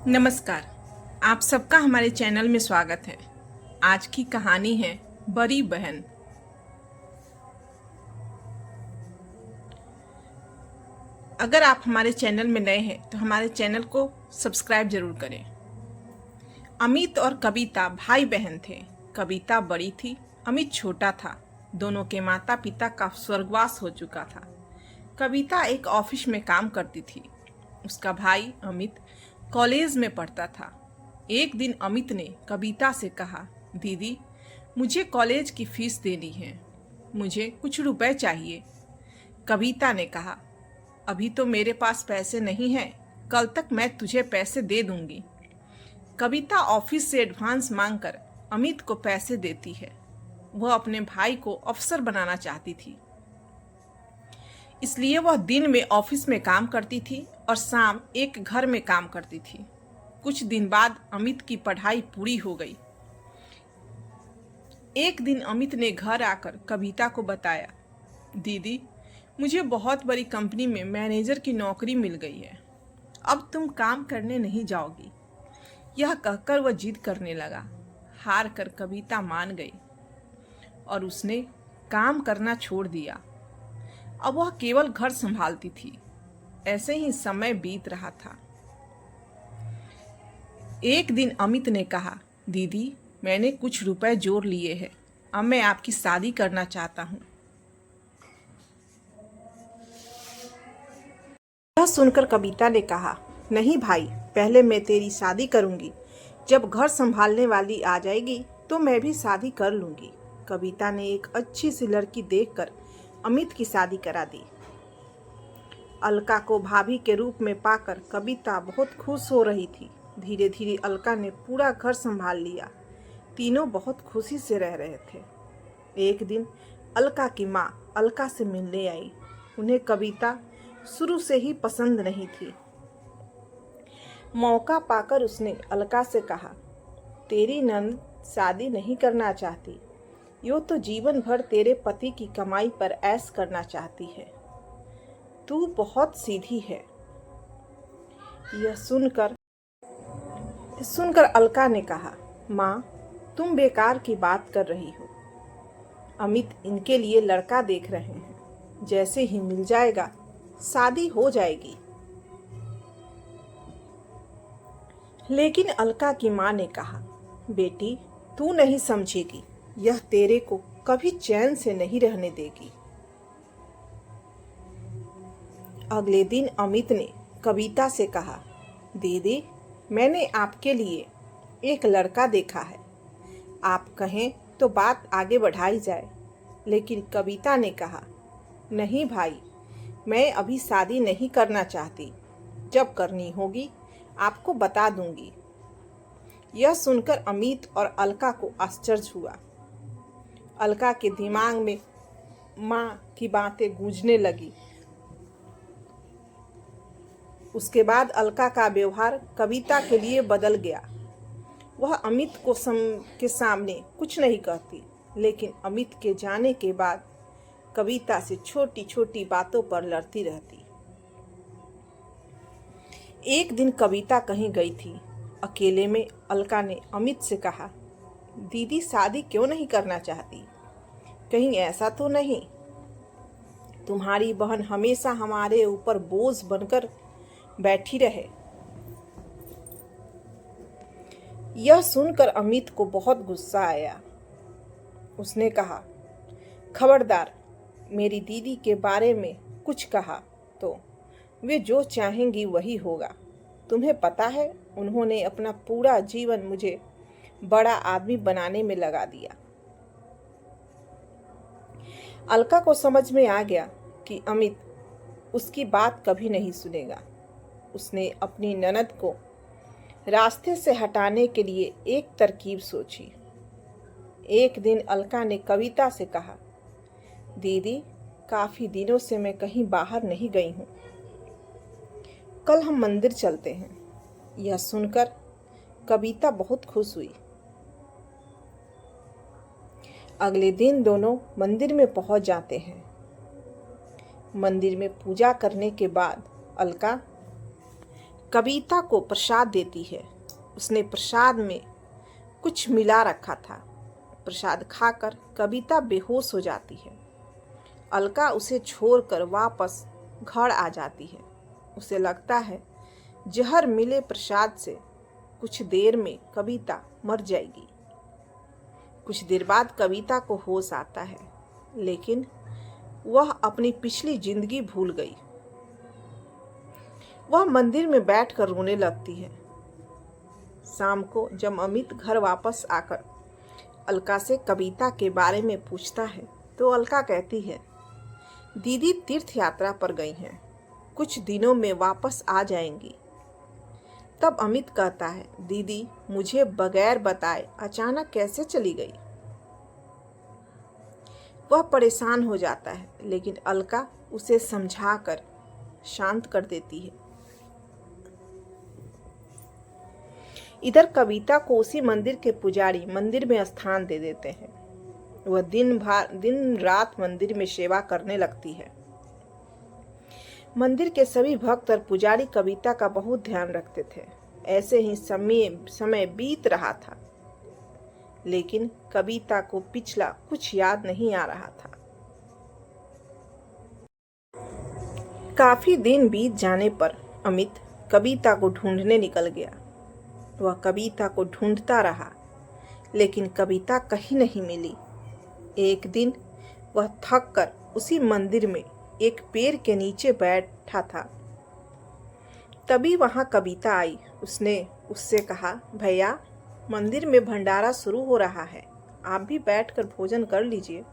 नमस्कार। आप सबका हमारे चैनल में स्वागत है। आज की कहानी है बड़ी बहन। अगर आप हमारे चैनल में नए हैं तो हमारे चैनल को सब्सक्राइब जरूर करें। अमित और कविता भाई बहन थे। कविता बड़ी थी, अमित छोटा था। दोनों के माता पिता का स्वर्गवास हो चुका था। कविता एक ऑफिस में काम करती थी। उसका भाई अमित कॉलेज में पढ़ता था। एक दिन अमित ने कविता से कहा, दीदी, मुझे कॉलेज की फीस देनी है, मुझे कुछ रुपए चाहिए। कविता ने कहा, अभी तो मेरे पास पैसे नहीं हैं, कल तक मैं तुझे पैसे दे दूंगी। कविता ऑफिस से एडवांस मांगकर अमित को पैसे देती है। वह अपने भाई को अफसर बनाना चाहती थी, इसलिए वह दिन में ऑफिस में काम करती थी और शाम एक घर में काम करती थी। कुछ दिन बाद अमित की पढ़ाई पूरी हो गई। एक दिन अमित ने घर आकर कविता को बताया, दीदी, मुझे बहुत बड़ी कंपनी में मैनेजर की नौकरी मिल गई है, अब तुम काम करने नहीं जाओगी। यह कहकर वह जिद करने लगा। हार कर कविता मान गई और उसने काम करना छोड़ दिया। अब वह केवल घर संभालती थी। ऐसे ही समय बीत रहा था। एक दिन अमित ने कहा, दीदी, मैंने कुछ रुपए जोड़ लिए हैं, अब मैं आपकी शादी करना चाहता हूँ। यह सुनकर कविता ने कहा, नहीं भाई, पहले मैं तेरी शादी करूंगी। जब घर संभालने वाली आ जाएगी तो मैं भी शादी कर लूंगी। कविता ने एक अच्छी सी लड़की देखकर अमित की शादी करा दी। अलका को भाभी के रूप में पाकर कविता बहुत खुश हो रही थी। धीरे धीरे अलका ने पूरा घर संभाल लिया। तीनों बहुत खुशी से रह रहे थे। एक दिन अलका की माँ अलका से मिलने आई। उन्हें कविता शुरू से ही पसंद नहीं थी। मौका पाकर उसने अलका से कहा, तेरी नंद शादी नहीं करना चाहती, यो तो जीवन भर तेरे पति की कमाई पर ऐश करना चाहती है। तू बहुत सीधी है। यह सुनकर अलका ने कहा, माँ, तुम बेकार की बात कर रही हो। अमित इनके लिए लड़का देख रहे हैं, जैसे ही मिल जाएगा शादी हो जाएगी। लेकिन अलका की माँ ने कहा, बेटी, तू नहीं समझेगी, यह तेरे को कभी चैन से नहीं रहने देगी। अगले दिन अमित ने कविता से कहा, दीदी, मैंने आपके लिए एक लड़का देखा है, आप कहें तो बात आगे बढ़ाई जाए। लेकिन कविता ने कहा, नहीं भाई, मैं अभी शादी नहीं करना चाहती, जब करनी होगी आपको बता दूंगी। यह सुनकर अमित और अलका को आश्चर्य हुआ। अलका के दिमाग में माँ की बातें गूंजने लगी। उसके बाद अलका का व्यवहार कविता के लिए बदल गया। वह अमित के सामने कुछ नहीं कहती, लेकिन अमित के जाने के बाद कविता से छोटी छोटी बातों पर लड़ती रहती। एक दिन कविता कहीं गई थी। अकेले में अलका ने अमित से कहा, दीदी शादी क्यों नहीं करना चाहती? कहीं ऐसा तो नहीं तुम्हारी बहन हमेशा हमारे ऊपर बोझ बनकर बैठी रहे? यह सुनकर अमित को बहुत गुस्सा आया। उसने कहा, खबरदार, मेरी दीदी के बारे में कुछ कहा तो वे जो चाहेंगी वही होगा। तुम्हें पता है, उन्होंने अपना पूरा जीवन मुझे बड़ा आदमी बनाने में लगा दिया। अलका को समझ में आ गया कि अमित उसकी बात कभी नहीं सुनेगा। उसने अपनी ननद को रास्ते से हटाने के लिए एक तरकीब सोची। एक दिन अलका ने कविता से कहा, दीदी, काफी दिनों से मैं कहीं बाहर नहीं गई हूँ, कल हम मंदिर चलते हैं। यह सुनकर कविता बहुत खुश हुई। अगले दिन दोनों मंदिर में पहुंच जाते हैं। मंदिर में पूजा करने के बाद अलका कविता को प्रसाद देती है। उसने प्रसाद में कुछ मिला रखा था। प्रसाद खाकर कविता बेहोश हो जाती है। अलका उसे छोड़कर वापस घर आ जाती है। उसे लगता है जहर मिले प्रसाद से कुछ देर में कविता मर जाएगी। कुछ देर बाद कविता को होश आता है, लेकिन वह अपनी पिछली जिंदगी भूल गई। वह मंदिर में बैठकर रोने लगती है। शाम को जब अमित घर वापस आकर अलका से कविता के बारे में पूछता है तो अलका कहती है, दीदी तीर्थ यात्रा पर गई हैं, कुछ दिनों में वापस आ जाएंगी। तब अमित कहता है, दीदी मुझे बगैर बताए अचानक कैसे चली गई। वह परेशान हो जाता है, लेकिन अलका उसे समझाकर शांत कर देती है। इधर कविता को उसी मंदिर के पुजारी मंदिर में स्थान दे देते हैं। वह दिन रात मंदिर में सेवा करने लगती है। मंदिर के सभी भक्त और पुजारी कविता का बहुत ध्यान रखते थे। ऐसे ही समय बीत रहा था, लेकिन कविता को पिछला कुछ याद नहीं आ रहा था। काफी दिन बीत जाने पर अमित कविता को ढूंढने निकल गया। वह कविता को ढूंढता रहा, लेकिन कविता कहीं नहीं मिली। एक दिन वह थक कर उसी मंदिर में एक पेड़ के नीचे बैठा था। तभी वहां कविता आई। उसने उससे कहा, भैया मंदिर में भंडारा शुरू हो रहा है, आप भी बैठकर भोजन कर लीजिए।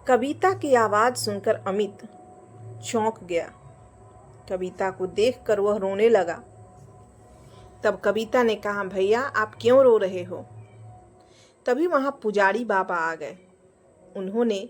कविता की आवाज सुनकर अमित चौंक गया। कविता को देखकर वह रोने लगा। तब कविता ने कहा, भैया आप क्यों रो रहे हो? तभी वहां पुजारी बाबा आ गए। उन्होंने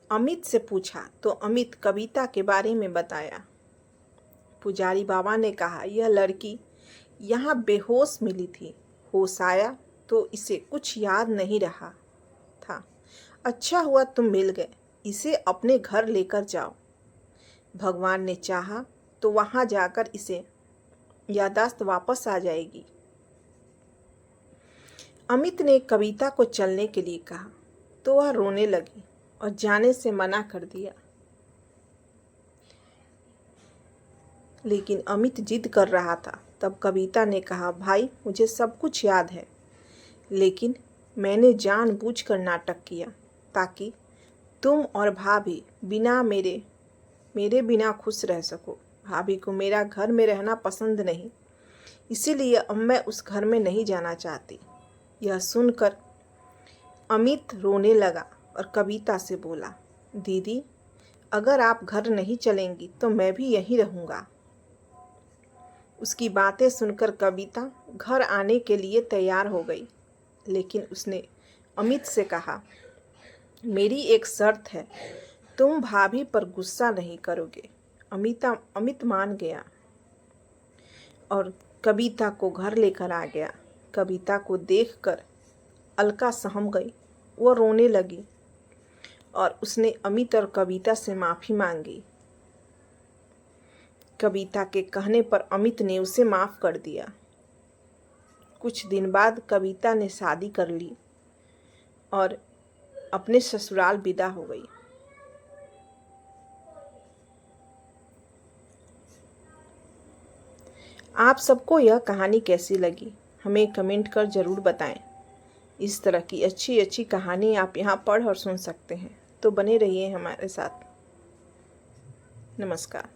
अमित से पूछा तो अमित कविता के बारे में बताया। पुजारी बाबा ने कहा, यह लड़की यहाँ बेहोश मिली थी। होश आया तो इसे कुछ याद नहीं रहा था। अच्छा हुआ तुम मिल गए, इसे अपने घर लेकर जाओ। भगवान ने चाहा तो वहां जाकर इसे याददाश्त वापस आ जाएगी। अमित ने कविता को चलने के लिए कहा तो वह रोने लगी और जाने से मना कर दिया। लेकिन अमित जिद कर रहा था। तब कविता ने कहा, भाई मुझे सब कुछ याद है, लेकिन मैंने जानबूझकर नाटक किया ताकि तुम और भाभी मेरे बिना खुश रह सको। भाभी को मेरा घर में रहना पसंद नहीं, इसीलिए अब मैं उस घर में नहीं जाना चाहती। यह सुनकर अमित रोने लगा और कविता से बोला, दीदी अगर आप घर नहीं चलेंगी तो मैं भी यहीं रहूँगा। उसकी बातें सुनकर कविता घर आने के लिए तैयार हो गई, लेकिन उसने अमित से कहा, मेरी एक शर्त है, तुम भाभी पर गुस्सा नहीं करोगे। अमित मान गया और कविता को घर लेकर आ गया। कविता को देखकर अलका सहम गई। वह रोने लगी और उसने अमित और कविता से माफ़ी मांगी। कविता के कहने पर अमित ने उसे माफ़ कर दिया। कुछ दिन बाद कविता ने शादी कर ली और अपने ससुराल विदा हो गई। आप सबको यह कहानी कैसी लगी हमें कमेंट कर ज़रूर बताएं। इस तरह की अच्छी अच्छी कहानी आप यहाँ पढ़ और सुन सकते हैं, तो बने रहिए हमारे साथ। नमस्कार।